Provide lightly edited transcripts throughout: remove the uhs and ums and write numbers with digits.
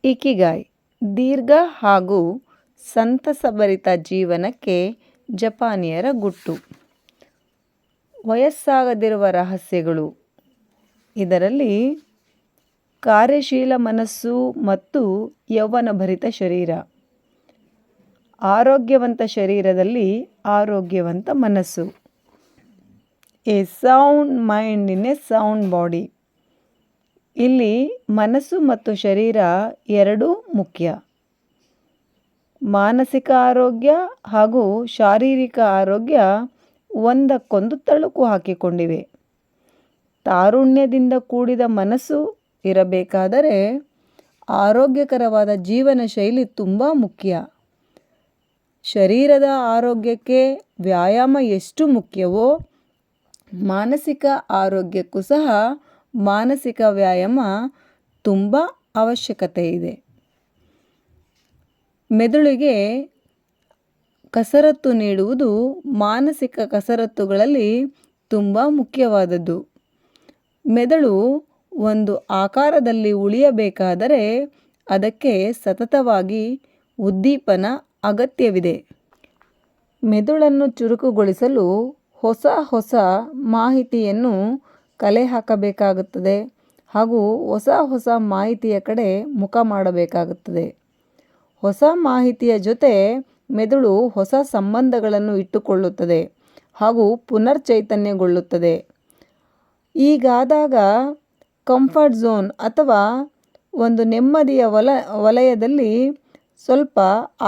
ಇಕಿಗಾಯ್ ದೀರ್ಘ ಹಾಗೂ ಸಂತಸಭರಿತ ಜೀವನಕ್ಕೆ ಜಪಾನಿಯರ ಗುಟ್ಟು. ವಯಸ್ಸಾಗದಿರುವ ರಹಸ್ಯಗಳು. ಇದರಲ್ಲಿ ಕಾರ್ಯಶೀಲ ಮನಸ್ಸು ಮತ್ತು ಯೌವನಭರಿತ ಶರೀರ. ಆರೋಗ್ಯವಂತ ಶರೀರದಲ್ಲಿ ಆರೋಗ್ಯವಂತ ಮನಸ್ಸು. A sound mind in a sound body. ಇಲ್ಲಿ ಮನಸ್ಸು ಮತ್ತು ಶರೀರ ಎರಡೂ ಮುಖ್ಯ. ಮಾನಸಿಕ ಆರೋಗ್ಯ ಹಾಗೂ ಶಾರೀರಿಕ ಆರೋಗ್ಯ ಒಂದಕ್ಕೊಂದು ತಳುಕು ಹಾಕಿಕೊಂಡಿವೆ. ತಾರುಣ್ಯದಿಂದ ಕೂಡಿದ ಮನಸ್ಸು ಇರಬೇಕಾದರೆ ಆರೋಗ್ಯಕರವಾದ ಜೀವನ ಶೈಲಿ ತುಂಬ ಮುಖ್ಯ. ಶರೀರದ ಆರೋಗ್ಯಕ್ಕೆ ವ್ಯಾಯಾಮ ಎಷ್ಟು ಮುಖ್ಯವೋ ಮಾನಸಿಕ ಆರೋಗ್ಯಕ್ಕೂ ಸಹ ಮಾನಸಿಕ ವ್ಯಾಯಾಮ ತುಂಬ ಅವಶ್ಯಕತೆ ಇದೆ. ಮೆದುಳಿಗೆ ಕಸರತ್ತು ನೀಡುವುದು ಮಾನಸಿಕ ಕಸರತ್ತುಗಳಲ್ಲಿ ತುಂಬ ಮುಖ್ಯವಾದದ್ದು. ಮೆದುಳು ಒಂದು ಆಕಾರದಲ್ಲಿ ಉಳಿಯಬೇಕಾದರೆ ಅದಕ್ಕೆ ಸತತವಾಗಿ ಉದ್ದೀಪನ ಅಗತ್ಯವಿದೆ. ಮೆದುಳನ್ನು ಚುರುಕುಗೊಳಿಸಲು ಹೊಸ ಹೊಸ ಮಾಹಿತಿಯನ್ನು ಕಲೆ ಹಾಕಬೇಕಾಗುತ್ತದೆ ಹಾಗೂ ಹೊಸ ಹೊಸ ಮಾಹಿತಿಯ ಕಡೆ ಮುಖ ಮಾಡಬೇಕಾಗುತ್ತದೆ. ಹೊಸ ಮಾಹಿತಿಯ ಜೊತೆ ಮೆದುಳು ಹೊಸ ಸಂಬಂಧಗಳನ್ನು ಇಟ್ಟುಕೊಳ್ಳುತ್ತದೆ ಹಾಗೂ ಪುನರ್ಚೈತನ್ಯಗೊಳ್ಳುತ್ತದೆ. ಹೀಗಾದಾಗ ಕಂಫರ್ಟ್ ಝೋನ್ ಅಥವಾ ಒಂದು ನೆಮ್ಮದಿಯ ವಲಯದಲ್ಲಿ ಸ್ವಲ್ಪ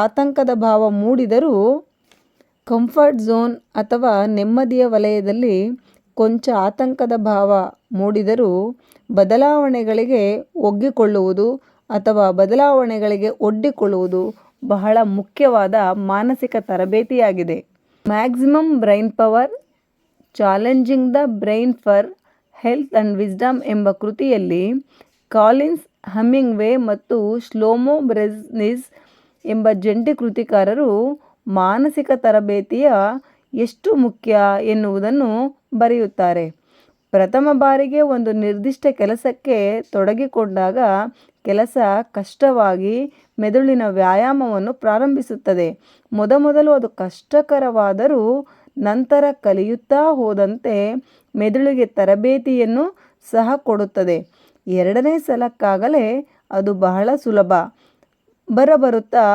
ಆತಂಕದ ಭಾವ ಮೂಡಿದರೂ ಕಂಫರ್ಟ್ ಝೋನ್ ಅಥವಾ ನೆಮ್ಮದಿಯ ವಲಯದಲ್ಲಿ ಕೊಂಚ ಆತಂಕದ ಭಾವ ಮೂಡಿದರೂ ಬದಲಾವಣೆಗಳಿಗೆ ಒಗ್ಗಿಕೊಳ್ಳುವುದು ಅಥವಾ ಬದಲಾವಣೆಗಳಿಗೆ ಒಡ್ಡಿಕೊಳ್ಳುವುದು ಬಹಳ ಮುಖ್ಯವಾದ ಮಾನಸಿಕ ತರಬೇತಿಯಾಗಿದೆ. Maximum brain power challenging the brain for health and wisdom ಎಂಬ ಕೃತಿಯಲ್ಲಿ ಕಾಲಿನ್ಸ್, ಹಮಿಂಗ್ವೇ ಮತ್ತು ಶ್ಲೋಮೋ ಬ್ರೆಜ್ನಿಸ್ ಎಂಬ ಜಂಟಿ ಕೃತಿಕಾರರು ಮಾನಸಿಕ ತರಬೇತಿಯ ಎಷ್ಟು ಮುಖ್ಯ ಎನ್ನುವುದನ್ನು ಬರೆಯುತ್ತಾರೆ. ಪ್ರಥಮ ಬಾರಿಗೆ ಒಂದು ನಿರ್ದಿಷ್ಟ ಕೆಲಸಕ್ಕೆ ತೊಡಗಿಕೊಂಡಾಗ ಕೆಲಸ ಕಷ್ಟವಾಗಿ ಮೆದುಳಿನ ವ್ಯಾಯಾಮವನ್ನು ಪ್ರಾರಂಭಿಸುತ್ತದೆ. ಮೊದಮೊದಲು ಅದು ಕಷ್ಟಕರವಾದರೂ ನಂತರ ಕಲಿಯುತ್ತಾ ಹೋದಂತೆ ಮೆದುಳಿಗೆ ತರಬೇತಿಯನ್ನು ಸಹ ಕೊಡುತ್ತದೆ. ಎರಡನೇ ಸಲಕ್ಕಾಗಲೇ ಅದು ಬಹಳ ಸುಲಭ. ಬರುತ್ತಾ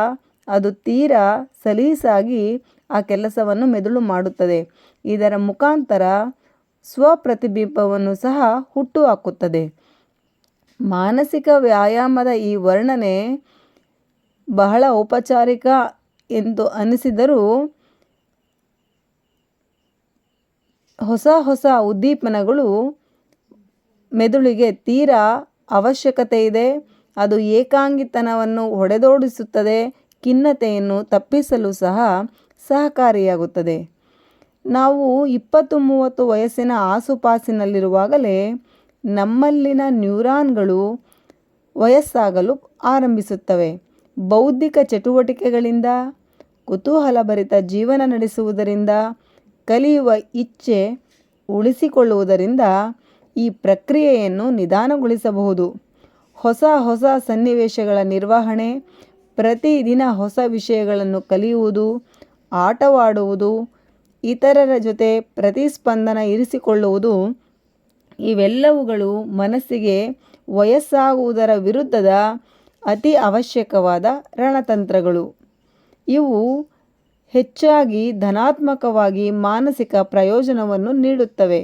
ಅದು ತೀರಾ ಸಲೀಸಾಗಿ ಆ ಕೆಲಸವನ್ನು ಮೆದುಳು ಮಾಡುತ್ತದೆ. ಇದರ ಮುಖಾಂತರ ಸ್ವಪ್ರತಿಬಿಂಬವನ್ನು ಸಹ ಹುಟ್ಟುಹಾಕುತ್ತದೆ. ಮಾನಸಿಕ ವ್ಯಾಯಾಮದ ಈ ವರ್ಣನೆ ಬಹಳ ಔಪಚಾರಿಕ ಎಂದು ಅನಿಸಿದರೂ ಹೊಸ ಹೊಸ ಉದ್ದೀಪನಗಳು ಮೆದುಳಿಗೆ ತೀರಾ ಅವಶ್ಯಕತೆ ಇದೆ. ಅದು ಏಕಾಂಗಿತನವನ್ನು ಹೊಡೆದೋಡಿಸುತ್ತದೆ, ಖಿನ್ನತೆಯನ್ನು ತಪ್ಪಿಸಲು ಸಹ ಸಹಕಾರಿಯಾಗುತ್ತದೆ. ನಾವು 20-30 ವಯಸ್ಸಿನ ಆಸುಪಾಸಿನಲ್ಲಿರುವಾಗಲೇ ನಮ್ಮಲ್ಲಿನ ನ್ಯೂರಾನ್ಗಳು ವಯಸ್ಸಾಗಲು ಆರಂಭಿಸುತ್ತವೆ. ಬೌದ್ಧಿಕ ಚಟುವಟಿಕೆಗಳಿಂದ, ಕುತೂಹಲಭರಿತ ಜೀವನ ನಡೆಸುವುದರಿಂದ, ಕಲಿಯುವ ಇಚ್ಛೆ ಉಳಿಸಿಕೊಳ್ಳುವುದರಿಂದ ಈ ಪ್ರಕ್ರಿಯೆಯನ್ನು ನಿಧಾನಗೊಳಿಸಬಹುದು. ಹೊಸ ಹೊಸ ಸನ್ನಿವೇಶಗಳ ನಿರ್ವಹಣೆ, ಪ್ರತಿದಿನ ಹೊಸ ವಿಷಯಗಳನ್ನು ಕಲಿಯುವುದು, ಆಟವಾಡುವುದು, ಇತರರ ಜೊತೆ ಪ್ರತಿಸ್ಪಂದನ ಇರಿಸಿಕೊಳ್ಳುವುದು ಇವೆಲ್ಲವುಗಳು ಮನಸ್ಸಿಗೆ ವಯಸ್ಸಾಗುವುದರ ವಿರುದ್ಧದ ಅತಿ ಅವಶ್ಯಕವಾದ ರಣತಂತ್ರಗಳು. ಇವು ಹೆಚ್ಚಾಗಿ ಧನಾತ್ಮಕವಾಗಿ ಮಾನಸಿಕ ಪ್ರಯೋಜನವನ್ನು ನೀಡುತ್ತವೆ.